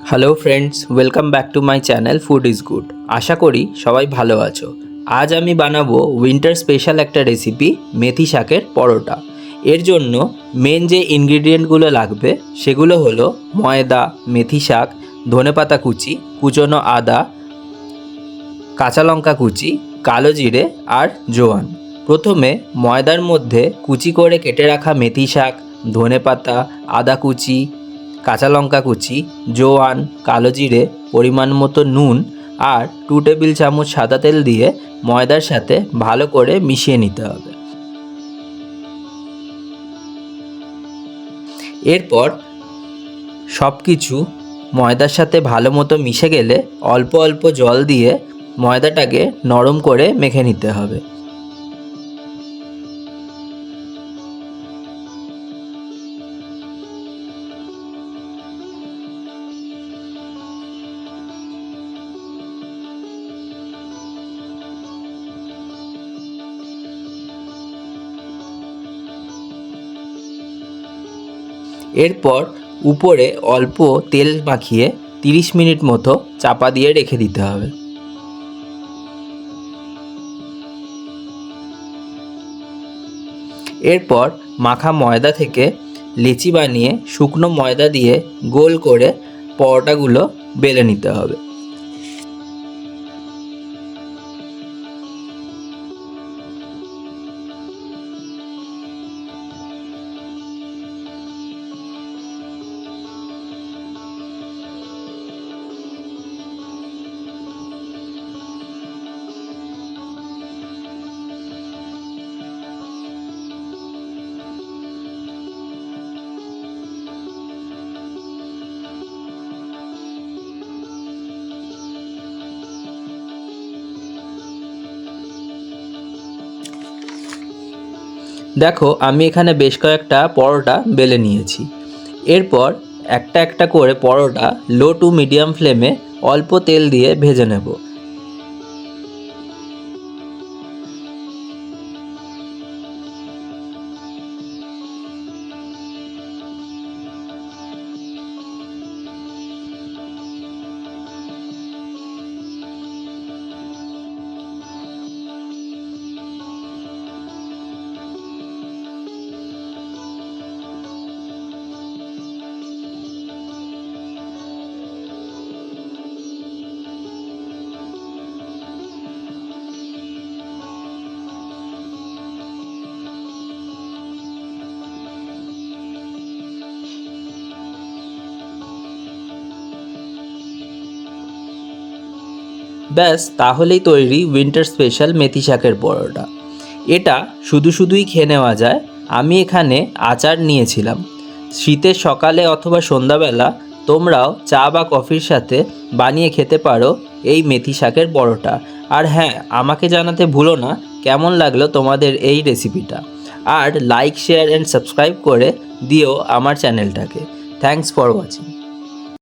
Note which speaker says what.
Speaker 1: Hello friends, welcome back to my channel food is good. আশা করি সবাই ভালো আছো। আজ আমি বানাবো উইন্টার স্পেশাল একটা রেসিপি, মেথি শাকের পরোটা। এর জন্য মেন যে ইনগ্রিডিয়েন্টগুলো লাগবে সেগুলো হলো ময়দা, মেথি শাক, ধনেপাতা কুচি, কুচনো আদা, কাঁচা লঙ্কা কুচি, কালো জিরে আর জোয়ান। প্রথমে ময়দার মধ্যে কুচি করে কেটে রাখা মেথি শাক, ধনেপাতা, আদা কুচি, কাঁচা লঙ্কা কুচি, জোয়ান, কালো জিরে, পরিমাণ মতো নুন আর 2 টেবিল চামচ সাদা তেল দিয়ে ময়দার সাথে ভালো করে মিশিয়ে নিতে হবে। এরপর সব কিছু ময়দার সাথে ভালো মতো মিশে গেলে অল্প অল্প জল দিয়ে ময়দাটাকে নরম করে মেখে নিতে হবে। এরপর উপরে অল্প তেল মাখিয়ে 30 মিনিট মতো চাপা দিয়ে রেখে দিতে হবে। এরপর মাখা ময়দা থেকে লেচি বানিয়ে শুকনো ময়দা দিয়ে গোল করে পরোটাগুলো বেলে নিতে হবে। দেখো, আমি এখানে বেশ কয়েকটা পরোটা বেলে নিয়েছি। এরপর একটা একটা করে পরোটা লো টু মিডিয়াম ফ্লেমে অল্প তেল দিয়ে ভেজে নেব। ব্যাস, তাহলেই তৈরি উইন্টার স্পেশাল মেথি শাকের পরোটা। এটা শুধুই খেয়ে নেওয়া যায়। আমি এখানে আচার নিয়েছিলাম। শীতের সকালে অথবা সন্ধ্যাবেলা তোমরাও চা বা কফির সাথে বানিয়ে খেতে পারো এই মেথি শাকের পরোটা। আর হ্যাঁ, আমাকে জানাতে ভুলো না কেমন লাগলো তোমাদের এই রেসিপিটা। আর লাইক, শেয়ার অ্যান্ড সাবস্ক্রাইব করে দিও আমার চ্যানেলটাকে। Thanks for watching.